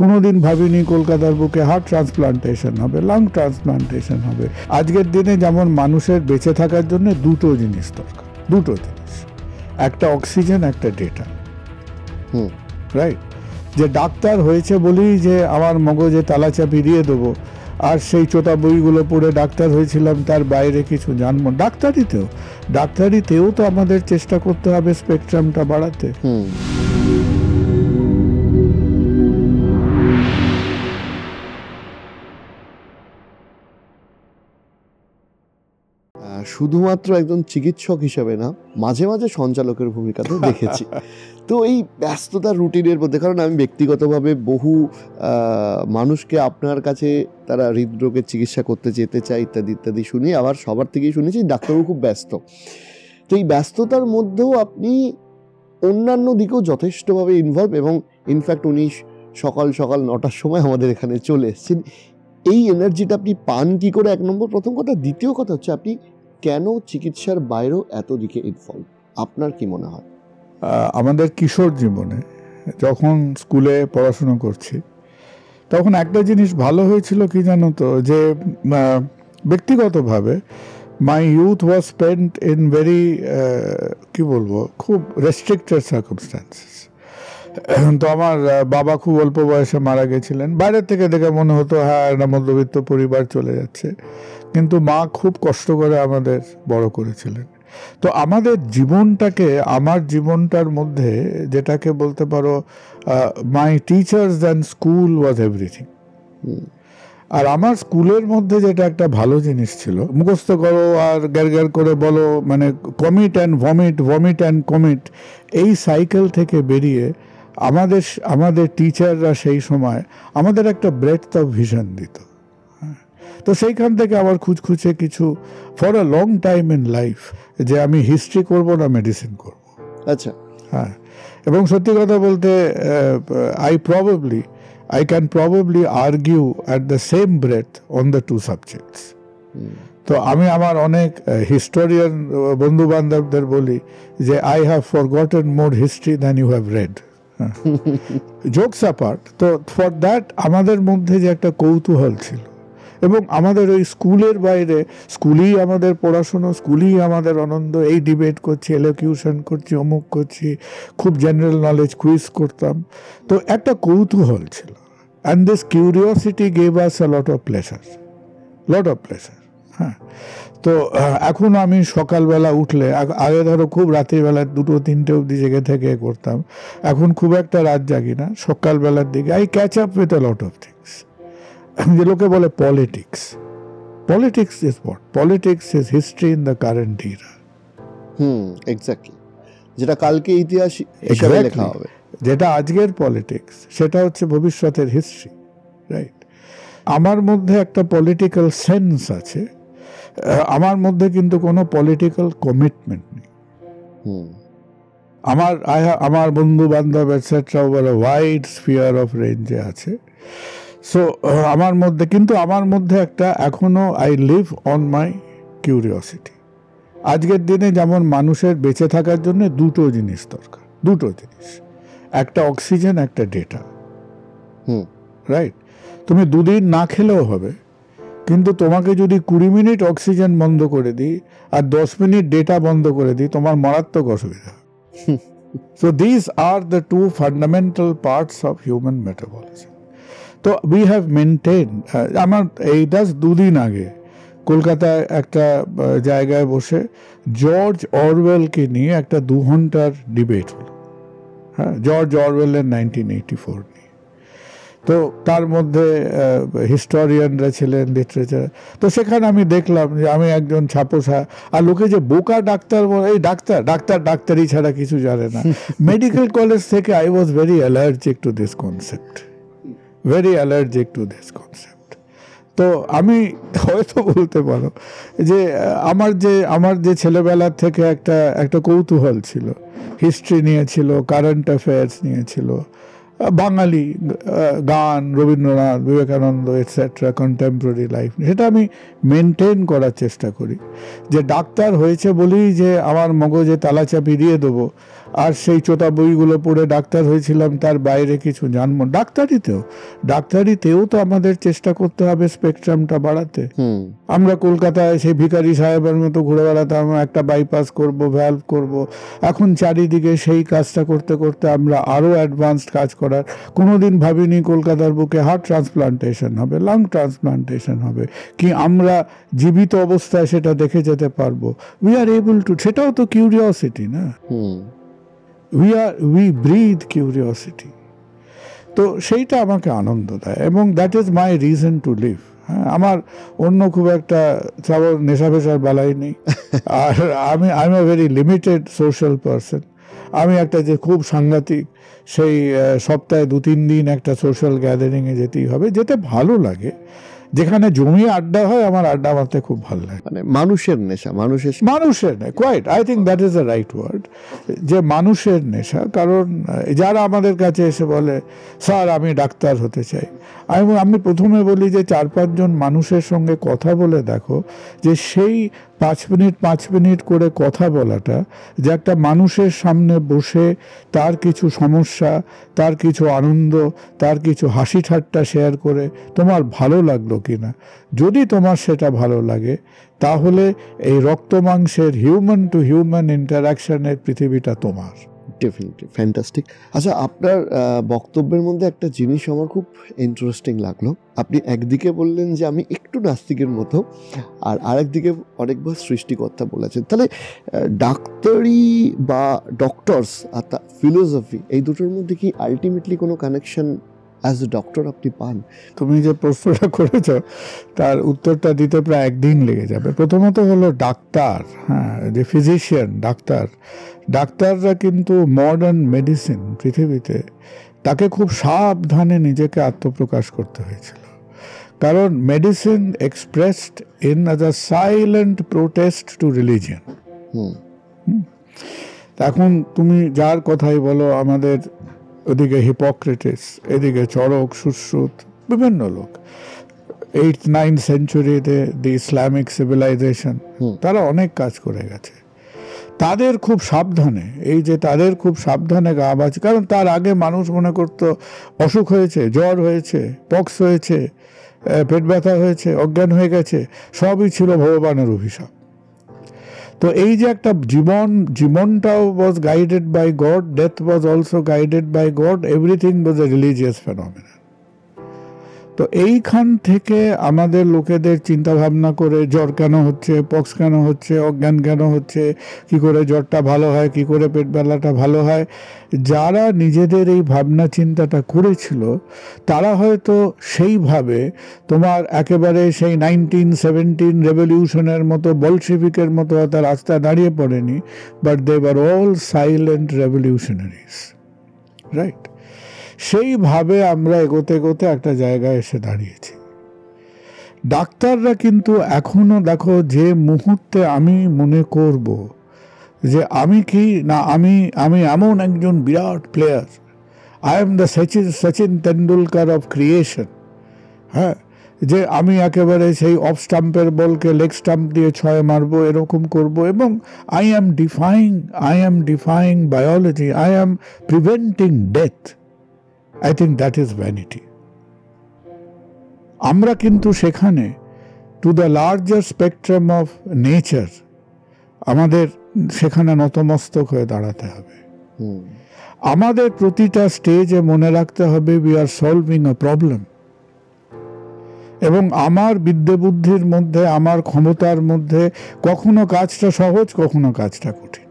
কোনোদিন ভাবিনি কলকাতার বুকে হার্ট ট্রান্সপ্লান্টেশন হবে, লাং ট্রান্সপ্লান্টেশন হবে। আজকের দিনে যেমন মানুষের বেঁচে থাকার জন্য দুটো জিনিস দরকার, দুটো জিনিস, একটা অক্সিজেন, একটা ডেটা। রাইট? যে ডাক্তার হয়েছে বলেই যে আমার মগজে তালাচাবি দিয়ে দেবো আর সেই চোতা বইগুলো পড়ে ডাক্তার হয়েছিলাম, তার বাইরে কিছু জানবো। ডাক্তারিতেও তো আমাদের চেষ্টা করতে হবে স্পেকট্রামটা বাড়াতে। শুধুমাত্র একজন চিকিৎসক হিসেবে না, মাঝে মাঝে সঞ্চালকের ভূমিকাতেও দেখেছি। তো এই ব্যস্ততার রুটিনের মধ্যে, কারণ আমি ব্যক্তিগতভাবে বহু মানুষকে আপনার কাছে তারা হৃদরোগের চিকিৎসা করতে যেতে চায় ইত্যাদি ইত্যাদি শুনি, আবার সবার থেকেই শুনেছি ডাক্তারবাবু খুব ব্যস্ত। তো এই ব্যস্ততার মধ্যেও আপনি অন্যান্য দিকেও যথেষ্টভাবে ইনভলভ, এবং ইনফ্যাক্ট উনি সকাল সকাল 9টার সময় আমাদের এখানে চলে এসেছেন। এই এনার্জিটা আপনি পান কি করে, এক নম্বর প্রথম কথা। দ্বিতীয় কথা হচ্ছে, আপনি কেন চিকিৎসার বাইরেও এত দিকে ইনভলভ, আপনার কি মনে হয়? আমাদের কিশোর জীবনে যখন স্কুলে পড়াশুনো করছি, তখন একটা জিনিস ভালো হয়েছিল কি জানো তো, যে ব্যক্তিগতভাবে my youth was spent in very কি বলবো, খুব রেস্ট্রিক্টেড সার্কামস্ট্যান্সেস। তো আমার বাবা খুব অল্প বয়সে মারা গেছিলেন। বাইরের থেকে দেখে মনে হতো হ্যাঁ একটা মধ্যবিত্ত পরিবার চলে যাচ্ছে, কিন্তু মা খুব কষ্ট করে আমাদের বড় করেছিলেন। তো আমাদের জীবনটাকে, আমার জীবনটার মধ্যে যেটাকে বলতে পারো my teachers and school was everything. আর আমার স্কুলের মধ্যে যেটা একটা ভালো জিনিস ছিল, মুখস্থ করো আর গ্যার করে বলো, মানে commit and vomit, vomit and commit, এই সাইকেল থেকে বেরিয়ে আমাদের টিচাররা সেই সময় আমাদের একটা ব্রেডথ অফ ভিশন দিত। তো সেইখান থেকে আবার খুঁজে কিছু for a long time in life, যে আমি হিস্ট্রি করব না মেডিসিন করব। আচ্ছা, হ্যাঁ। এবং সত্যি কথা বলতে I can probably argue at the same breath on the two subjects. তো আমি আমার অনেক হিস্টোরিয়ান বন্ধু বান্ধবদের বলি যে I have forgotten more history than you have read. Jokes apart, তো ফর দ্যাট আমাদের মধ্যে যে একটা কৌতূহল ছিল, এবং আমাদের ওই স্কুলের বাইরে, স্কুলেই আমাদের পড়াশুনো, স্কুলেই আমাদের আনন্দ, এই ডিবেট করছি, এলোকিউশন করছি, অমুক করছি, খুব জেনারেল নলেজ কুইজ করতাম। তো একটা কৌতূহল ছিল, and this curiosity gave us a lot of pleasure. হ্যাঁ। তো এখন আমি সকালবেলা উঠলে, আগে ধরো খুব রাত্রিবেলা 2-3টে অবধি জেগে থেকে করতাম, এখন খুব একটা রাত জাগি না, সকালবেলার দিকে I catch up with a lot of things. যে লোকে বলে politics is what? Politics is history in the current Ira. Exactly, যেটা কালকে ইতিহাস হিসেবে লেখা হবে। যেটা আজকের পলিটিক্স, সেটা হচ্ছে ভবিষ্যতের হিস্ট্রি। রাইট? আমার মধ্যে একটা পলিটিক্যাল সেন্স আছে, আমার মধ্যে কিন্তু কোনো পলিটিক্যাল কমিটমেন্ট নেই। আমার বন্ধু বান্ধব etcetera over a wide sphere of রেঞ্জে আছে। সো আমার মধ্যে একটা এখনো I live on my curiosity. আজকের দিনে যেমন মানুষের বেঁচে থাকার জন্য দুটো জিনিস দরকার, দুটো জিনিস, একটা অক্সিজেন, একটা ডেটা। রাইট? তুমি 2 দিন না খেলেও হবে, কিন্তু তোমাকে যদি 20 মিনিট অক্সিজেন বন্ধ করে দিই আর 10 মিনিট ডেটা বন্ধ করে দিই, তোমার মারাত্মক অসুবিধা। So this are the 2 fundamental parts of human metabolism. তো উই হ্যাভ মেনটেন। আমার এই 2 দিন আগে কলকাতায় একটা জায়গায় বসে জর্জ অরওয়েলকে নিয়ে একটা 2 ঘন্টার ডিবেট হলো। হ্যাঁ, জর্জ অরওয়েলের 1984 নিয়ে। তো তার মধ্যে হিস্টোরিয়ানরা ছিলেন, লিটারেচার। তো সেখানে আমি দেখলাম যে আমি একজন ছাপোসা, আর লোকে যে বোকা ডাক্তার, এই ডাক্তারি ছাড়া কিছু জানে না। মেডিকেল কলেজ থেকে I was very allergic to this concept. তো আমি হয়তো বলতে পারো যে আমার যে ছেলেবেলার থেকে একটা কৌতূহল ছিল, হিস্ট্রি নিয়ে ছিল, কারেন্ট অ্যাফেয়ার্স নিয়ে ছিল, বাঙালি গান, Rabindranath, Vivekananda etcetera, contemporary life, সেটা আমি মেনটেন করার চেষ্টা করি। যে ডাক্তার হয়েছে বলেই যে আমার মগজে তালাচাবি দিয়ে দেবো আর সেই চোতা বইগুলো পড়ে ডাক্তার হয়েছিলাম, তার বাইরে কিছু জানবো। ডাক্তারিতেও তো আমাদের চেষ্টা করতে হবে স্পেকট্রামটা বাড়াতে। আমরা কলকাতায় সেই ভিখারি সাহেবের মতো ঘুরে বেড়াতাম, একটা বাইপাস করব, ভ্যালভ করব। এখন চারিদিকে সেই কাজটা করতে করতে আমরা আরও অ্যাডভান্সড কাজ করার, কোনোদিন ভাবিনি কলকাতার বুকে হার্ট ট্রান্সপ্লান্টেশন হবে, লাং ট্রান্সপ্লান্টেশন হবে, কি আমরা জীবিত অবস্থায় সেটা দেখে যেতে পারবো। উই আর এবল টু, সেটাও তো কিউরিওসিটি না? We breathe curiosity. তো সেইটা আমাকে আনন্দ দেয় এবং that is my reason to live. হ্যাঁ, আমার অন্য খুব একটা নেশা ফেশার বেলায় নেই। আর আমি I M a very limited social person. আমি একটা যে খুব সাংঘাতিক সেই সপ্তাহে 2-3 দিন একটা সোশ্যাল গ্যাদারিংয়ে যেতেই হবে, যেতে ভালো লাগে, যেখানে জমিয়ে আড্ডা হয়। আমার আড্ডা মারতে খুব ভালো লাগে। মানে মানুষের নেশা, মানুষের নেশা, quite, I think that is the right word, যে মানুষের নেশা। কারণ যারা আমাদের কাছে এসে বলে স্যার আমি ডাক্তার হতে চাই, আমি প্রথমে বলি যে 4-5 জন মানুষের সঙ্গে কথা বলে দেখো, যে সেই 5 মিনিট করে কথা বলাটা, যে একটা মানুষের সামনে বসে তার কিছু সমস্যা, তার কিছু আনন্দ, তার কিছু হাসি ঠাট্টা শেয়ার করে তোমার ভালো লাগলো কিনা, যদি তোমার সেটা ভালো লাগে, তাহলে এই রক্ত মাংসের হিউম্যান টু হিউম্যান ইন্টারাকশনের পৃথিবীটা তোমার। Definitely fantastic. আচ্ছা, আপনার বক্তব্যের মধ্যে একটা জিনিস আমার খুব ইন্টারেস্টিং লাগলো। আপনি একদিকে বললেন যে আমি একটু নাস্তিকের মতো, আর আরেকদিকে অনেকবার সৃষ্টিকর্তা বলেছেন। তাহলে ডাক্তারি বা ডক্টরস আর ফিলোসফি, এই দুটোর মধ্যে কি আলটিমেটলি কোনো কানেকশন অ্যাজ এ ডক্টর আপনি পান? তুমি যে প্রশ্নটা করেছ তার উত্তরটা দিতে প্রায় 1 দিন লেগে যাবে। প্রথমত হলো ডাক্তার, হ্যাঁ, যে ফিজিশিয়ান, ডাক্তাররা কিন্তু মডার্ন মেডিসিন পৃথিবীতে, তাকে খুব সাবধানে নিজেকে আত্মপ্রকাশ করতে হয়েছিল। কারণ medicine expressed in as a silent protest to religion. এখন তুমি যার কথাই বলো, আমাদের ওদিকে হিপোক্রেটিস, এদিকে চরক, সুশ্রুত, বিভিন্ন লোক, 8th-9th সেঞ্চুরিতে দি ইসলামিক সিভিলাইজেশন, তারা অনেক কাজ করে গেছে। তাদের খুব সাবধানে গা বাজ, কারণ তার আগে মানুষ মনে করতো অসুখ হয়েছে, জ্বর হয়েছে, পক্স হয়েছে, পেট ব্যথা হয়েছে, অজ্ঞান হয়ে গেছে, সবই ছিল ভগবানের অভিশাপ। তো এই যে একটা জীবনটাও was guided by God, death was also guided by God, everything was a religious phenomenon. তো এইখান থেকে আমাদের লোকেদের চিন্তা ভাবনা করে জ্বর কেন হচ্ছে, পক্স কেন হচ্ছে, অজ্ঞান কেন হচ্ছে, কি করে জ্বরটা ভালো হয়, কি করে পেট ব্যথাটা ভালো হয়, যারা নিজেদের এই ভাবনা চিন্তাটা করেছিল, তারা হয়তো সেইভাবে তোমার একেবারে সেই 1917 রেভলিউশনের মতো, বলশেভিকের মতো হয়তো রাস্তায় দাঁড়িয়ে পড়েনি, but they were all silent revolutionaries, right? সেইভাবে আমরা এগোতে এগোতে একটা জায়গায় এসে দাঁড়িয়েছি। ডাক্তাররা কিন্তু এখনো দেখো, যে মুহূর্তে আমি মনে করব যে আমি কি না, আমি এমন একজন বিরাট player, I am the Sachin Tendulkar of creation, হ্যাঁ, যে আমি একেবারে সেই অফ স্টাম্পের বলকে লেগ স্টাম্প দিয়ে 6 মারবো, এরকম করব, এবং I am defying biology, I am preventing death. I think that is vanity. আমরা কিন্তু সেখানে to the larger spectrum of nature, আমাদের সেখানে নতমস্তক হয়ে দাঁড়াতে হবে। আমাদের প্রতিটা স্টেজে মনে রাখতে হবে we are solving a problem, এবং আমার বিদ্যে বুদ্ধির মধ্যে, আমার ক্ষমতার মধ্যে কখনো কাজটা সহজ, কখনো কাজটা কঠিন।